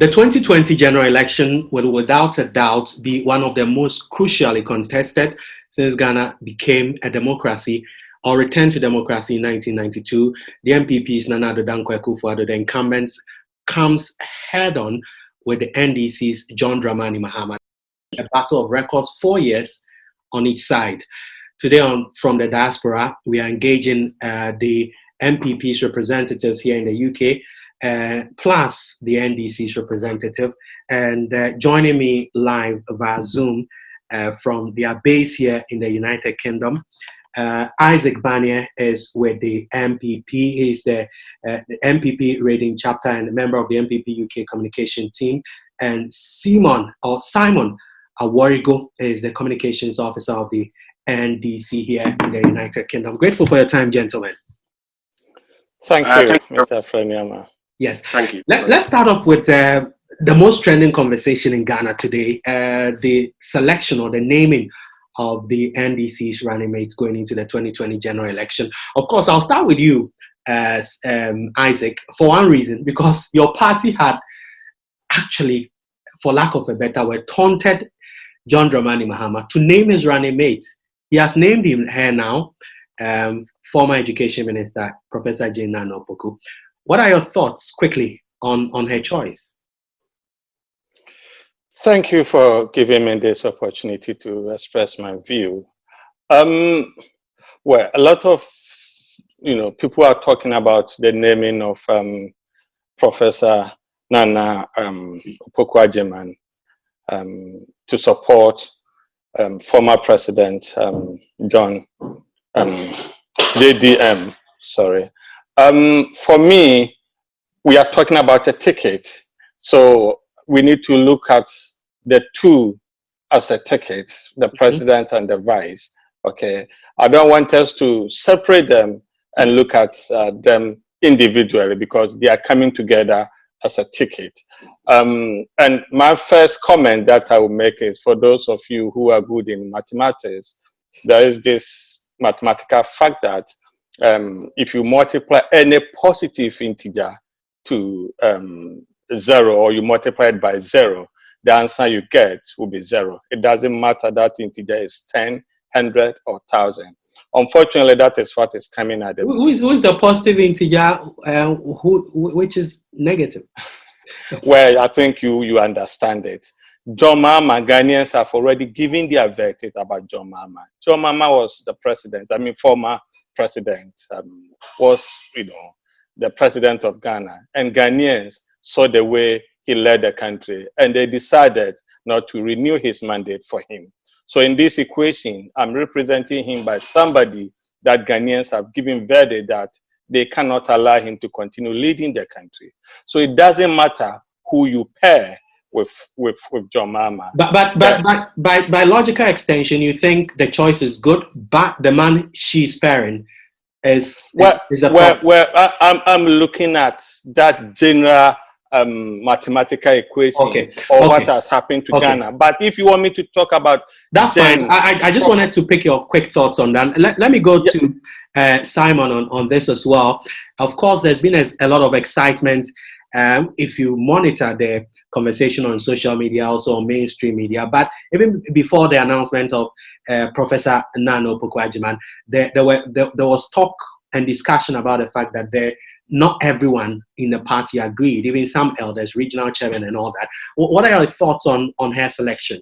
The 2020 general election will without a doubt be one of the most crucially contested since Ghana became a democracy or returned to democracy in 1992. The NPP's Nana Addo Dankwa Akufo-Addo, the incumbents, comes head-on with the NDC's John Dramani Mahama. A battle of records, 4 years on each side. Today from the diaspora, we are engaging the NPP's representatives here in the UK, plus the NDC's representative, and joining me live via Zoom from their base here in the United Kingdom. Isaac Banie is with the NPP. He's the NPP Reading Chapter and a member of the NPP UK Communication Team. And Simon Aworigo is the Communications Officer of the NDC here in the United Kingdom. Grateful for your time, gentlemen. Thank you, Mr. Afreh-Nuamah. Yes. Thank you. Let's start off with the most trending conversation in Ghana today, the selection or the naming of the NDC's running mates going into the 2020 general election. Of course, I'll start with you, Isaac, for one reason, because your party had actually, for lack of a better word, taunted John Dramani Mahama to name his running mate. He has named him here now, former Education Minister, Professor Jane Nana Opoku. What are your thoughts, quickly, on her choice? Thank you for giving me this opportunity to express my view. Well, a lot of people are talking about the naming of Professor Nana Opoku to support former President John JDM. Sorry. For me, we are talking about a ticket, so we need to look at the two as a ticket, the president and the vice. Okay, I don't want us to separate them and look at them individually because they are coming together as a ticket. And my first comment that I will make is for those of you who are good in mathematics, there is this mathematical fact that if you multiply any positive integer to 0, or you multiply it by 0, the answer you get will be 0. It doesn't matter that integer is 10, 100, or 1,000. Unfortunately, that is what is coming at the moment. Who is the positive integer, which is negative? Well, I think you understand it. John Mahama, Ghanaians have already given their verdict about John Mahama. John Mahama was the president, former president, was, the president of Ghana. And Ghanaians saw the way he led the country, and they decided not to renew his mandate for him. So in this equation, I'm representing him by somebody that Ghanaians have given verdict that they cannot allow him to continue leading the country. So it doesn't matter who you pair with John Mahama. But by logical extension, you think the choice is good, but the man she's pairing is a problem. Well, I'm looking at that general mathematical equation what has happened to Ghana. But if you want me to talk about that's fine. I just wanted to pick your quick thoughts on that. Let me go to Simon on this as well. Of course, there's been a lot of excitement. If you monitor the conversation on social media, also on mainstream media, but even before the announcement of Professor Nana Opoku, there was talk and discussion about the fact that not everyone in the party agreed, even some elders, regional chairman and all that. What are your thoughts on her selection?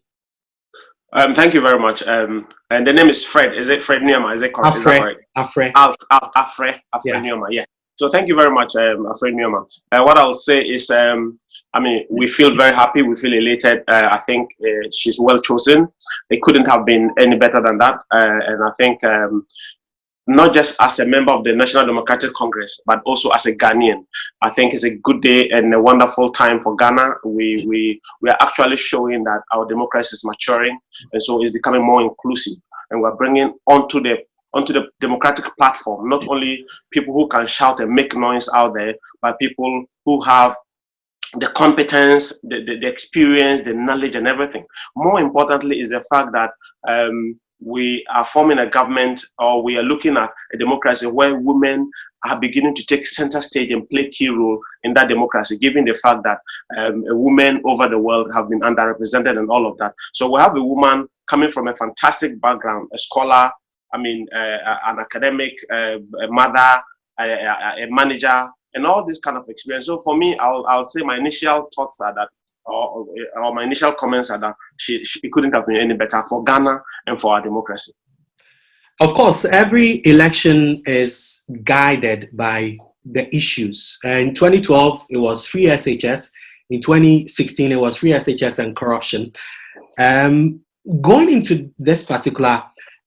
Thank you very much. And the name is Fred. Is it Afreh-Nuamah? Is it correct? Afreh-Nuamah, yeah. So thank you very much, Afreh-Nuamah. What I'll say is, we feel very happy. We feel elated. I think she's well chosen. It couldn't have been any better than that. And I think not just as a member of the National Democratic Congress, but also as a Ghanaian, I think it's a good day and a wonderful time for Ghana. We are actually showing that our democracy is maturing, and so it's becoming more inclusive. And we're bringing onto the democratic platform not only people who can shout and make noise out there, but people who have the competence, the experience, the knowledge, and everything. More importantly is the fact that we are forming a government, or we are looking at a democracy where women are beginning to take center stage and play key role in that democracy, given the fact that women over the world have been underrepresented and all of that. So we have a woman coming from a fantastic background, a scholar, an academic, a mother, a manager, and all this kind of experience. So for me, I'll say my initial thoughts are that, or my initial comments are that she couldn't have been any better for Ghana and for our democracy. Of course, every election is guided by the issues. In 2012, it was free SHS. In 2016, it was free SHS and corruption. Going into this particular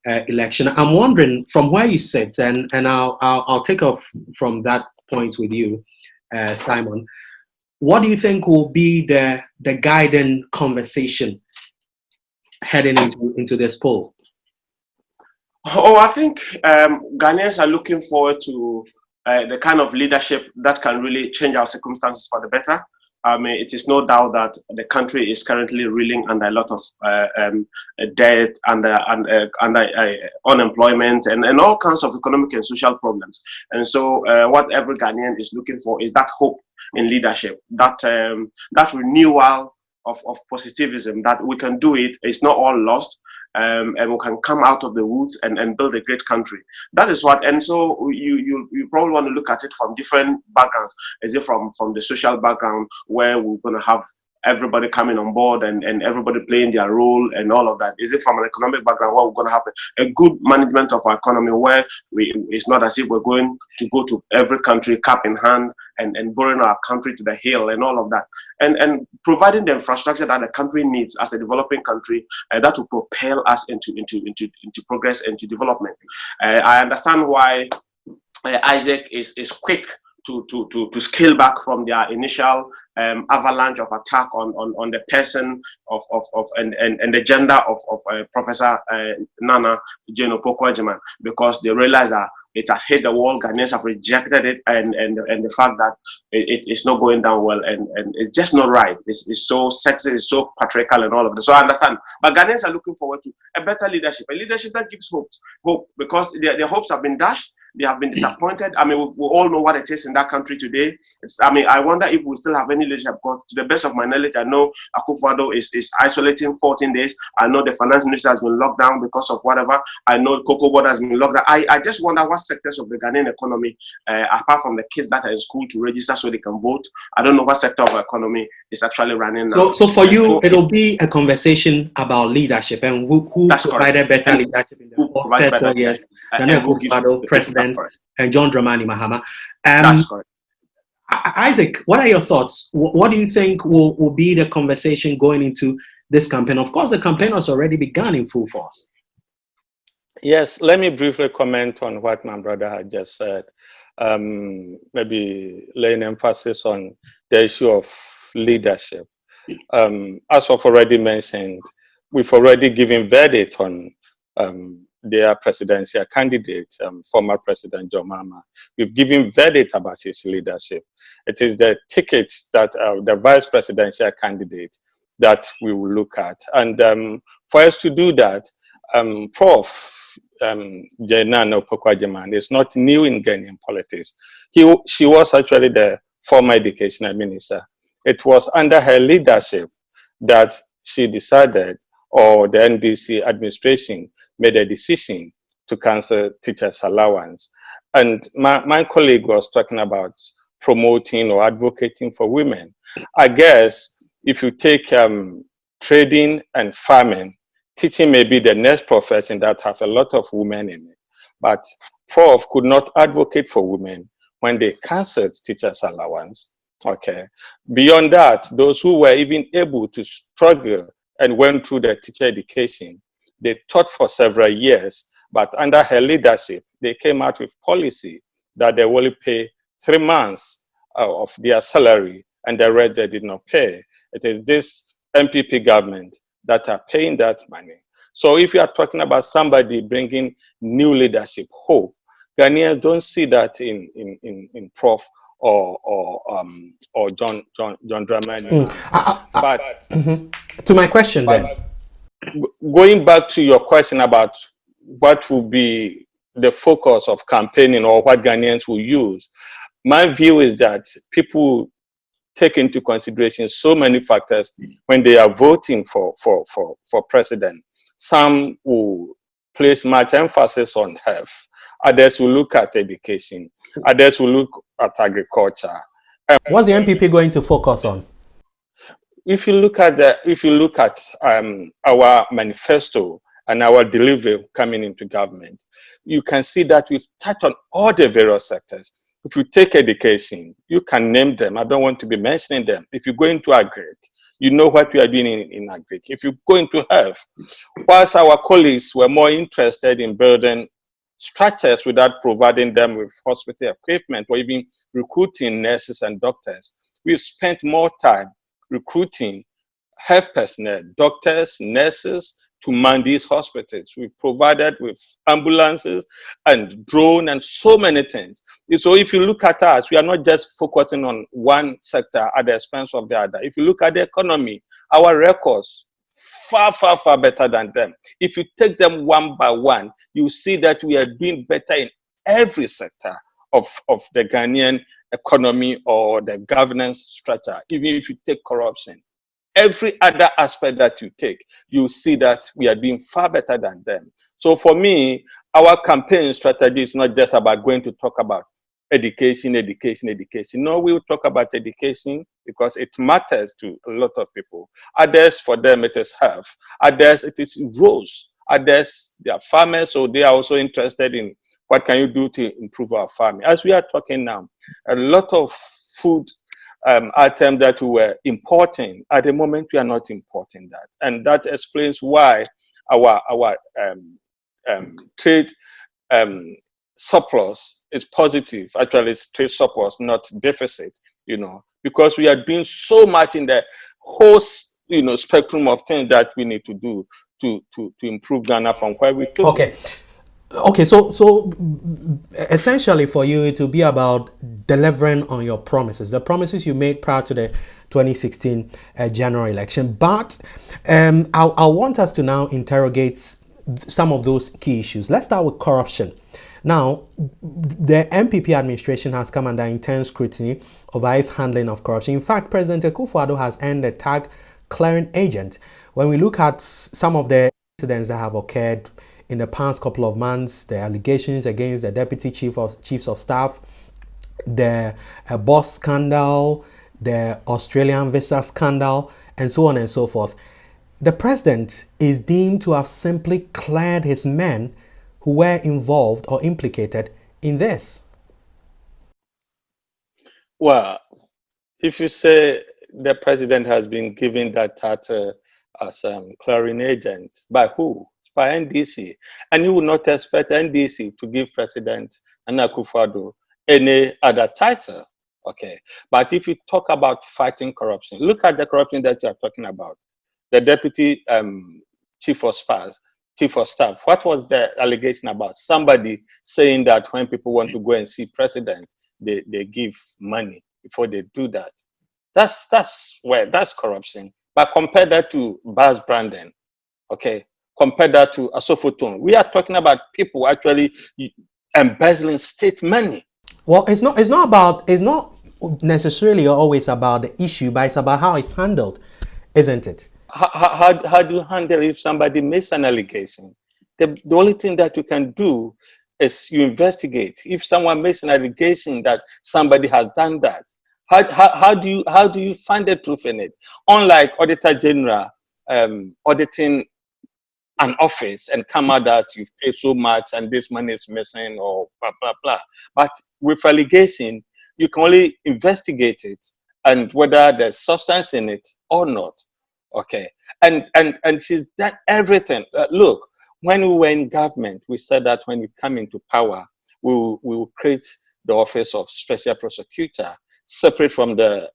election, I'm wondering from where you sit, and I'll take off from that point with you, Simon. What do you think will be the guiding conversation heading into this poll? Oh, I think Ghanaians are looking forward to the kind of leadership that can really change our circumstances for the better. It is no doubt that the country is currently reeling under a lot of debt, under unemployment, and all kinds of economic and social problems. And so what every Ghanaian is looking for is that hope in leadership, that renewal of positivism, that we can do it. It's not all lost. And we can come out of the woods and build a great country. That is what, and so you probably want to look at it from different backgrounds. Is it from the social background, where we're going to have everybody coming on board and everybody playing their role and all of that? Is it from an economic background, where we're going to have a good management of our economy, where it's not as if we're going to go to every country cap in hand and borrowing our country to the hill and all of that, and providing the infrastructure that the country needs as a developing country, that will propel us into progress and to development. I understand why Isaac is quick to scale back from their initial avalanche of attack on the person and the gender of Professor Nana Jane Opoku-Agyeman, because they realize that it has hit the wall. Ghanaians have rejected it, and the fact that it's not going down well, and it's just not right. It's so sexist, it's so patriarchal, and all of this. So I understand, but Ghanaians are looking forward to a better leadership, a leadership that gives hope, because their hopes have been dashed. They have been disappointed. I mean, we all know what it is in that country today. I wonder if we still have any leadership, because to the best of my knowledge, I know Akufo-Addo is isolating 14 days. I know the finance minister has been locked down because of whatever. I know Cocoa Board has been locked down. I just wonder what sectors of the Ghanaian economy, apart from the kids that are in school to register so they can vote, I don't know what sector of the economy is actually running now. So for you, it'll be a conversation about leadership and who provided better leadership in the past 4 years. Akufo-Addo, President, and John Dramani Mahama. That's correct. Isaac, what are your thoughts? What do you think will be the conversation going into this campaign? Of course, the campaign has already begun in full force. Yes, let me briefly comment on what my brother had just said. Maybe laying emphasis on the issue of leadership. As I've already mentioned, we've already given verdict on their presidential candidate, former President John Mahama. We've given verdict about his leadership. It is the tickets that the vice presidential candidate that we will look at. And for us to do that, Prof. Nana Opoku-Agyeman is not new in Ghanaian politics. She was actually the former educational minister. It was under her leadership that she decided, or the NDC administration made a decision to cancel teachers' allowance. And my colleague was talking about promoting or advocating for women. I guess if you take trading and farming, teaching may be the next profession that has a lot of women in it. But Prof could not advocate for women when they canceled teachers' allowance. Okay. Beyond that, those who were even able to struggle and went through the teacher education, they taught for several years, but under her leadership, they came out with policy that they will pay 3 months of their salary, and the rest they did not pay. It is this NPP government that are paying that money. So if you are talking about somebody bringing new leadership, hope, Ghanaians don't see that in Prof or John Dramani. But to my question then. going back to your question about what will be the focus of campaigning or what Ghanaians will use, my view is that people take into consideration so many factors when they are voting for president. Some will place much emphasis on health. Others will look at education. Others will look at agriculture. What's the NPP going to focus on? If you look at our manifesto and our delivery coming into government, you can see that we've touched on all the various sectors. If you take education, you can name them. I don't want to be mentioning them. If you go into agri, you know what we are doing in agri. If you go into health, whilst our colleagues were more interested in building structures without providing them with hospital equipment or even recruiting nurses and doctors, we've spent more time recruiting health personnel, doctors, nurses, to man these hospitals. We've provided with ambulances and drone and so many things. So if you look at us, we are not just focusing on one sector at the expense of the other. If you look at the economy, our records far, far, far better than them. If you take them one by one, you see that we are doing better in every sector of the Ghanaian economy or the governance structure. Even if you take corruption, every other aspect that you take, you see that we are doing far better than them. So for me, our campaign strategy is not just about going to talk about education, education, education. No, we will talk about education because it matters to a lot of people. Others, for them, it is health. Others, it is roads. Others, they are farmers, so they are also interested in what can you do to improve our farming. As we are talking now, a lot of food items that we were importing, at the moment we are not importing that. And that explains why our trade surplus is positive. Actually, it's trade surplus, not deficit, because we are doing so much in the whole, spectrum of things that we need to do to improve Ghana from where we took it. Okay, so essentially for you, it will be about delivering on your promises, the promises you made prior to the 2016 general election. But I want us to now interrogate some of those key issues. Let's start with corruption. Now, the NPP administration has come under intense scrutiny over its handling of corruption. In fact, President Akufo-Addo has earned the tag clearing agent. When we look at some of the incidents that have occurred in the past couple of months, the allegations against the deputy chiefs of staff, the boss scandal, the Australian visa scandal, and so on and so forth, the president is deemed to have simply cleared his men who were involved or implicated in this. Well, if you say the president has been given that title as clearing agent, by who? By NDC, and you would not expect NDC to give President Akufo-Addo any other title. Okay, but if you talk about fighting corruption, look at the corruption that you are talking about. The deputy chief of staff. What was the allegation about? Somebody saying that when people want to go and see president, they give money before they do that. That's corruption. But compare that to Bas Brandon, okay? Compare that to Asofotun. We are talking about people actually embezzling state money. Well, it's not necessarily always about the issue, but it's about how it's handled, isn't it? How do you handle if somebody makes an allegation? The only thing that you can do is you investigate. If someone makes an allegation that somebody has done that, how do you find the truth in it? Unlike Auditor General auditing an office and come out that you've paid so much and this money is missing or blah, blah, blah. But with allegation, you can only investigate it and whether there's substance in it or not. Okay. And she's done everything. Look, when we were in government, we said that when we come into power, we will create the office of special prosecutor, separate from the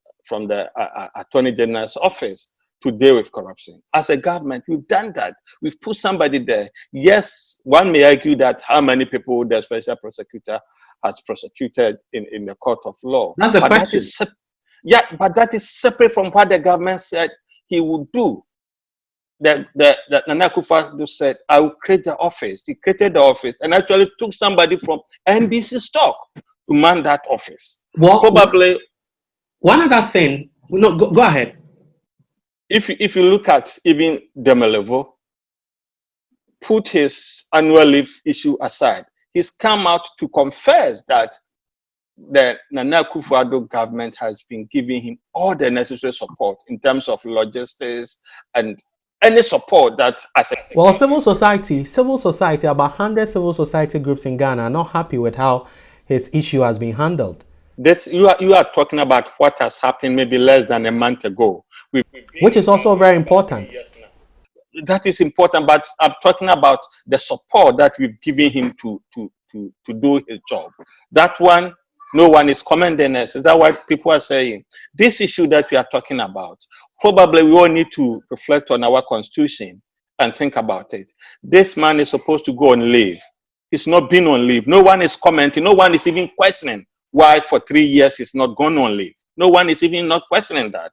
Attorney General's office, to deal with corruption. As a government, we've done that. We've put somebody there. Yes, one may argue that how many people the special prosecutor has prosecuted in the court of law. That's a question. But that is separate from what the government said he would do. the Nana Akufo-Addo said, I will create the office. He created the office and actually took somebody from NDC stock to man that office. Well, probably one other thing. No, go ahead. If you look at even Demelevo, put his annual leave issue aside, he's come out to confess that the Nana Akufo-Addo government has been giving him all the necessary support in terms of logistics and any support that well, civil society, about 100 civil society groups in Ghana are not happy with how his issue has been handled. That you are talking about what has happened maybe less than a month ago, which is also very important. That is important, but I'm talking about the support that we've given him to do his job. That one, no one is commending us. Is that what people are saying? This issue that we are talking about, probably we all need to reflect on our constitution and think about it. This man is supposed to go on leave. He's not been on leave. No one is commenting. No one is even questioning why for 3 years he's not gone on leave. No one is even not questioning that.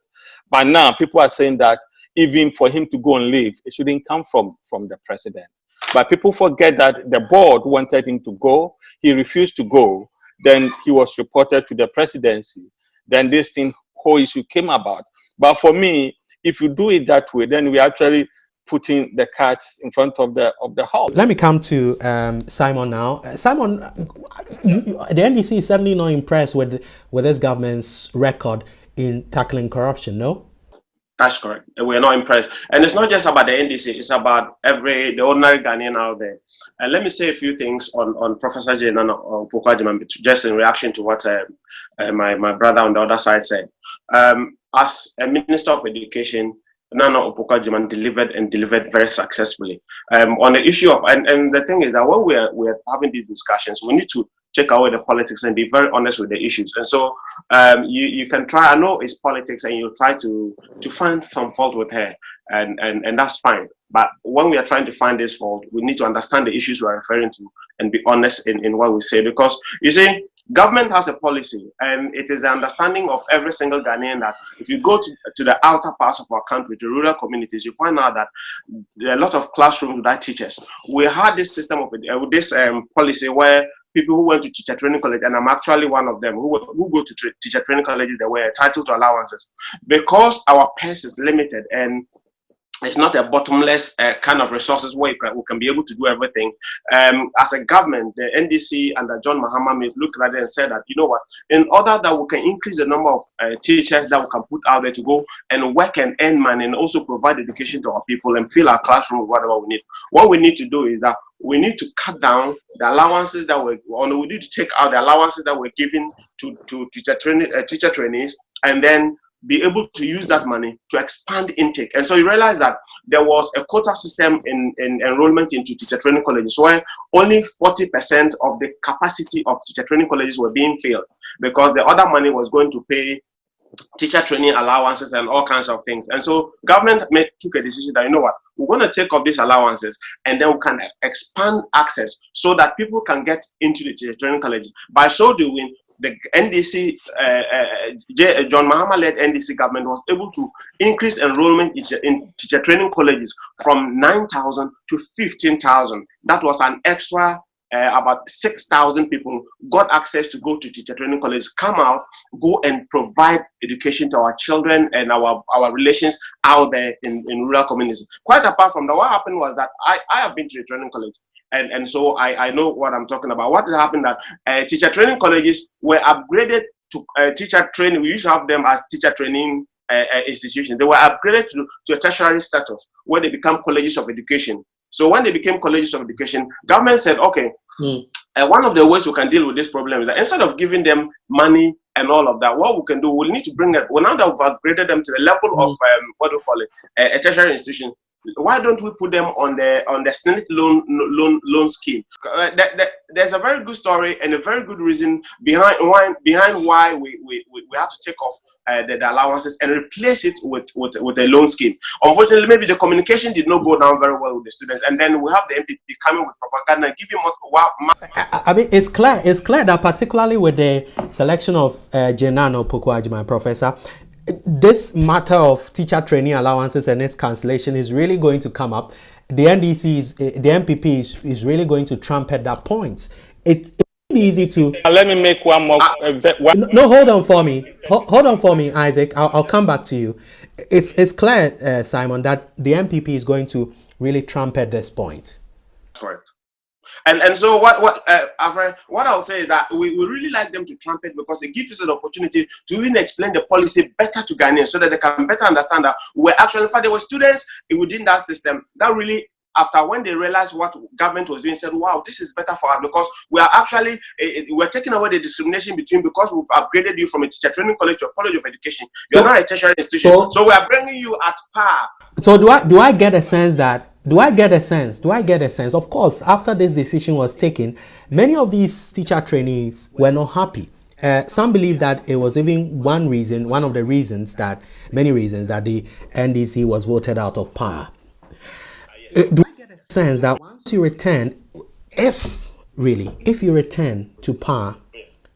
But now people are saying that even for him to go on leave, it shouldn't come from the president. But people forget that the board wanted him to go. He refused to go. Then he was reported to the presidency. Then this whole issue came about. But for me, if you do it that way, then we actually putting the cards in front of the horse. Let me come to Simon now. Simon, the NDC is certainly not impressed with this government's record in tackling corruption, no? That's correct. We're not impressed. And it's not just about the NDC, it's about the ordinary Ghanaian out there. And let me say a few things on Professor J. Nana Akufo-Addo, just in reaction to what my brother on the other side said. As a Minister of Education, Nana Akufo-Addo delivered very successfully. On the issue of, and the thing is that when we're having these discussions, we need to take away the politics and be very honest with the issues. And so you can try, I know it's politics, and you try to find some fault with her, and that's fine. But when we are trying to find this fault, we need to understand the issues we're referring to and be honest in what we say. Because you see, government has a policy, and it is the understanding of every single Ghanaian that if you go to the outer parts of our country, to rural communities, you find out that there are a lot of classrooms without teachers. We had this system of this policy where people who went to teacher training college, and I'm actually one of them, who go to teacher training colleges, they were entitled to allowances. Because our purse is limited and it's not a bottomless kind of resources where we can be able to do everything. As a government, the NDC under John Mahama looked at it and said that, you know what, in order that we can increase the number of teachers that we can put out there to go and work and earn money and also provide education to our people and fill our classroom with whatever we need. What we need to do is that we need to cut down the allowances that we need to take out the allowances that we're giving to teacher trainees, and then be able to use that money to expand intake. And so you realize that there was a quota system in enrollment into teacher training colleges where only 40% of the capacity of teacher training colleges were being filled, because the other money was going to pay teacher training allowances and all kinds of things. And so government took a decision that, you know what, we're going to take up these allowances and then we can expand access so that people can get into the teacher training colleges. By so doing, the NDC, John Mahama-led NDC government was able to increase enrollment in teacher training colleges from 9,000 to 15,000. That was an extra about 6,000 people got access to go to teacher training colleges, come out, go and provide education to our children and our relations out there in rural communities. Quite apart from that, what happened was that I have been to a training college. And so I know what I'm talking about. What happened that teacher training colleges were upgraded to teacher training. We used to have them as teacher training institutions. They were upgraded to a tertiary status where they become colleges of education. So when they became colleges of education, government said, okay, one of the ways we can deal with this problem is that instead of giving them money and all of that, what we can do, we'll need to bring it. Well, now that we've upgraded them to the level of what do we call it, a tertiary institution. Why don't we put them on the SNIT loan scheme? There's a very good story and a very good reason behind why we have to take off the allowances and replace it with a loan scheme. Unfortunately, maybe the communication did not go down very well with the students, and then we have the NPP coming with propaganda and giving more. I mean, it's clear that particularly with the selection of Nana Akufo-Addo, Professor, this matter of teacher trainee allowances and its cancellation is really going to come up. The NDC the NPP is really going to trumpet that point. It's easy to. Let me make one more. No, hold on for me. Hold on for me, Isaac. I'll come back to you. It's clear, Simon, that the NPP is going to really trumpet this point. Correct. And so what I'll say is that we really like them to trumpet because it gives us an opportunity to really explain the policy better to Ghanaians so that they can better understand that we're actually, in fact, there were students within that system that really, after when they realized what government was doing, said, wow, this is better for us because we are actually, we're taking away the discrimination between, because we've upgraded you from a teacher training college to a college of education. You're not a tertiary institution. So we are bringing you at par. So do I get a sense that, of course, after this decision was taken, many of these teacher trainees were not happy. Some believe that it was even many reasons that the NDC was voted out of power. Do I get a sense that once you return, if you return to power,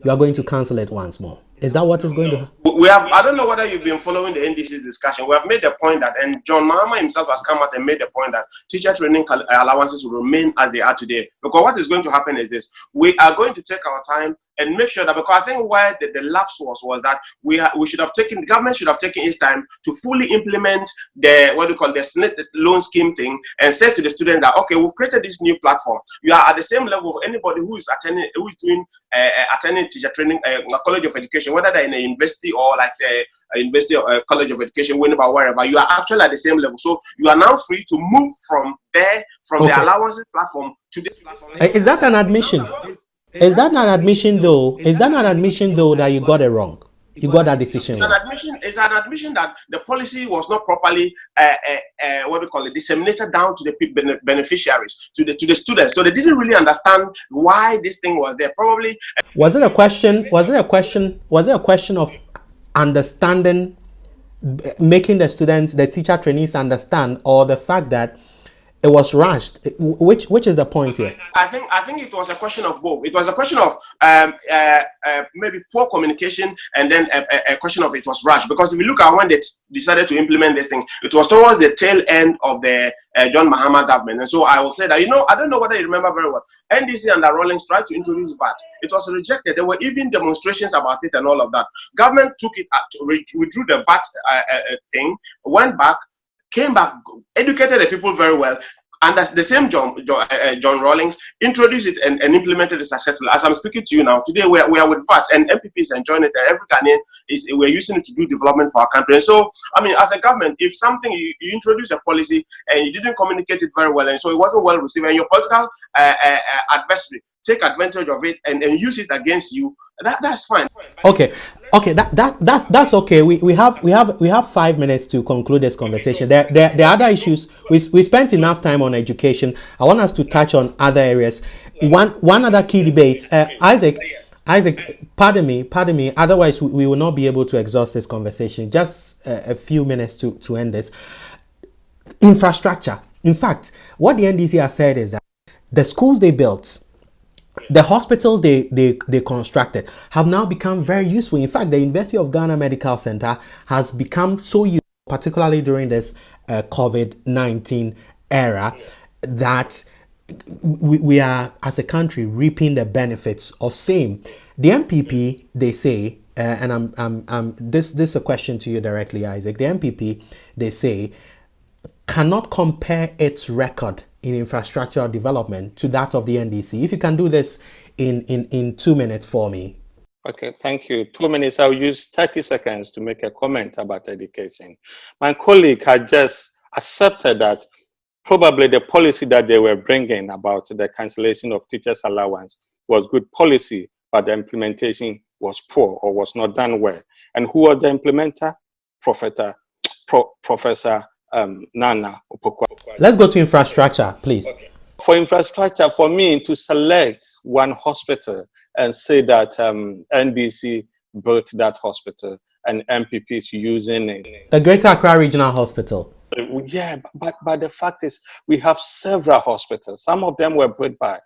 you are going to cancel it once more? Is that what is going to happen? I don't know whether you've been following the NDC's discussion. We have made the point that, and John Mahama himself has come out and made the point that teacher training allowances will remain as they are today. Because what is going to happen is this: we are going to take our time and make sure that, because I think where the lapse was that the government should have taken its time to fully implement the SNIT loan scheme thing and say to the students that, okay, we've created this new platform. You are at the same level of anybody who is attending teacher training, college of education, whether they're in a university or like a university or a college of education, wherever, you are actually at the same level. So you are now free to move from the allowances platform to this platform. Is that an admission? Is that not admission though? That you got it wrong? You got that decision wrong? It's an admission that the policy was not properly disseminated down to the beneficiaries, to the students. So they didn't really understand why this thing was there. Probably was it a question of understanding, making the teacher trainees understand, or the fact that it was rushed? Which is the point here? I think it was a question of both. It was a question of maybe poor communication, and then a question of it was rushed. Because if you look at when they decided to implement this thing, it was towards the tail end of the John Mahama government. And so I will say that, I don't know whether you remember very well, NDC and the Rawlings tried to introduce VAT. It was rejected. There were even demonstrations about it and all of that. Government took it, withdrew the VAT thing, went back, came back, educated the people very well, and that's the same John Rawlings introduced it and implemented it successfully. As I'm speaking to you now, today we are with VAT, and NPP is enjoying it, and every Ghanaian we're using it to do development for our country. And so, as a government, if something you introduce a policy and you didn't communicate it very well, and so it wasn't well received, and your political adversary take advantage of it and use it against you, that's fine. Okay, that's okay. We have 5 minutes to conclude this conversation. There are other issues. We spent enough time on education. I want us to touch on other areas. One other key debate. Isaac, pardon me. Otherwise, we will not be able to exhaust this conversation. Just a few minutes to end this. Infrastructure. In fact, what the NDC has said is that the schools they built, the hospitals they constructed, have now become very useful. In fact, the University of Ghana Medical Center has become so useful, particularly during this COVID-19 era, that we are, as a country, reaping the benefits of same. The NPP, they say, and this is a question to you directly, Isaac. The NPP, they say, cannot compare its record in infrastructural development to that of the NDC. If you can do this in 2 minutes for me. Okay, thank you. 2 minutes. I'll use 30 seconds to make a comment about education. My colleague had just accepted that probably the policy that they were bringing about the cancellation of teachers' allowance was good policy, but the implementation was poor or was not done well. And who was the implementer? Professor Nana Opoku. Let's go to infrastructure, please. Okay. For infrastructure, for me to select one hospital and say that NDC built that hospital and NPP is using it. The Greater Accra Regional Hospital. Yeah, but the fact is we have several hospitals. Some of them were built by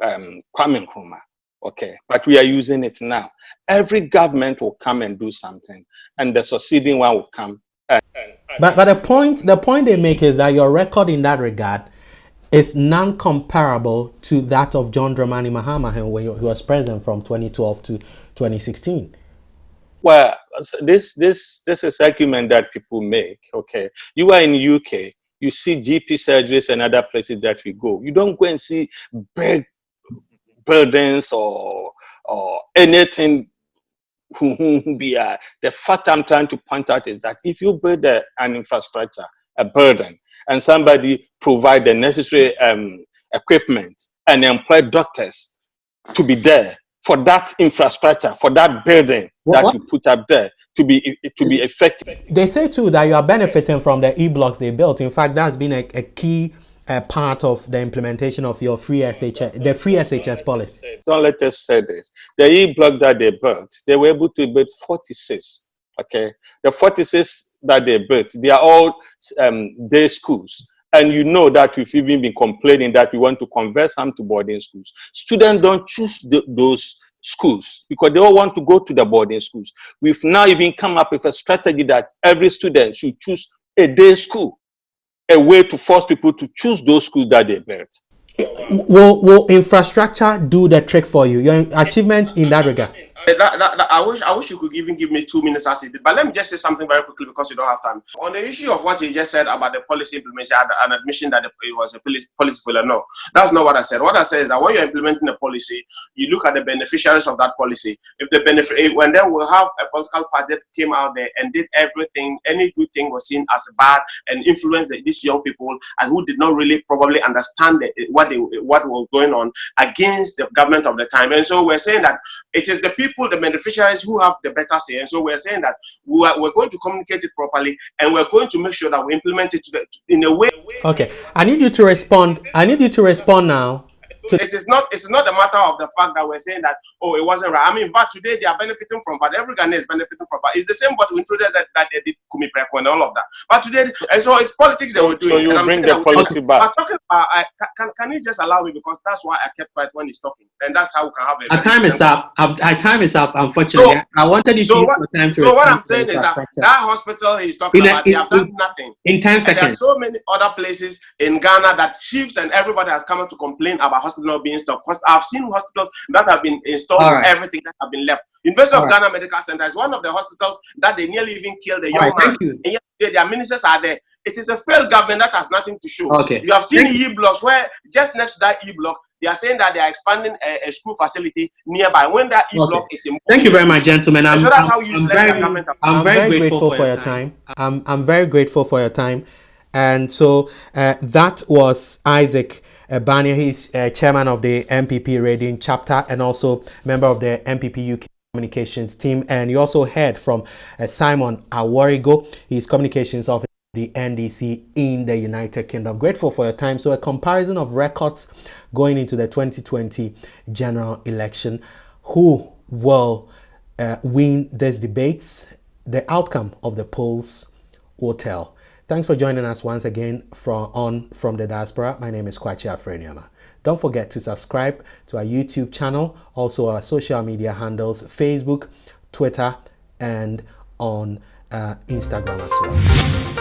Kwami Manuel. Okay, but we are using it now. Every government will come and do something, and the succeeding one will come. But the point they make is that your record in that regard is non-comparable to that of John Dramani Mahama when he was president from 2012 to 2016. Well, this is argument that people make. Okay, you are in UK, you see GP surgeries and other places that we go. You don't go and see big buildings or anything. The fact I'm trying to point out is that if you build an infrastructure, a building, and somebody provide the necessary equipment and employ doctors to be there for that infrastructure, for that building that you put up there to be effective. They say too that you are benefiting from the e-blocks they built. In fact, that's been a key part of the implementation of your free SHS policy. So let us say this: the e-block that they built, they were able to build 46. Okay, the 46 that they built, they are all day schools. And you know that we've even been complaining that we want to convert some to boarding schools. Students don't choose those schools because they all want to go to the boarding schools. We've now even come up with a strategy that every student should choose a day school, a way to force people to choose those schools that they built. Will infrastructure do the trick for you? Your achievement in that regard? I wish you could even give me 2 minutes as it did. But let me just say something very quickly because you don't have time. On the issue of what you just said about the policy implementation and admission that it was a policy failure, no, that's not what I said. What I said is that when you're implementing a policy, you look at the beneficiaries of that policy. If the when then we'll have a political party that came out there and did everything, any good thing was seen as bad and influenced these young people and who did not really probably understand what was going on against the government of the time. And so we're saying that it is the people, the beneficiaries, who have the better say. And so we're saying that we're going to communicate it properly and we're going to make sure that we implement it in a way. Okay, I need you to respond. I need you to respond now. It's not a matter of the fact that we're saying that, oh, it wasn't right. I mean, but today they are benefiting from, but every Ghanaian is benefiting from, but it's the same what we introduced that they did Kumi Preko and all of that. But today, and so it's politics that we're doing. So you bring the policy back. But talking about, can you just allow me, because that's why I kept quiet when he's talking, and that's how we can have a. Our time is up. Our time is up. Unfortunately, so, I wanted you to use the time to. So what I'm saying is that hospital he's talking about, they have done nothing. In 10 seconds. There are so many other places in Ghana that chiefs and everybody has come out to complain about hospital not being stopped. I've seen hospitals that have been installed, everything that have been left. University of Ghana Medical Center is one of the hospitals that they nearly even killed a young man. And yet their ministers are there. It is a failed government that has nothing to show. Okay. You have seen e-blocks where just next to that e-block, they are saying that they are expanding a school facility nearby. When that e-block is in. Thank you very much, gentlemen. So that's how you select the government. I'm very grateful for your time. I'm very grateful for your time. And so that was Isaac Banie. He's chairman of the NPP Reading chapter and also member of the NPP UK communications team. And you also heard from Simon Aworigo. He's communications officer of the NDC in the United Kingdom. Grateful for your time. So a comparison of records going into the 2020 general election. Who will win these debates? The outcome of the polls will tell. Thanks for joining us once again from the diaspora. My name is Kwakye Afreh-Nuamah. Don't forget to subscribe to our YouTube channel, also our social media handles, Facebook, Twitter, and on Instagram as well.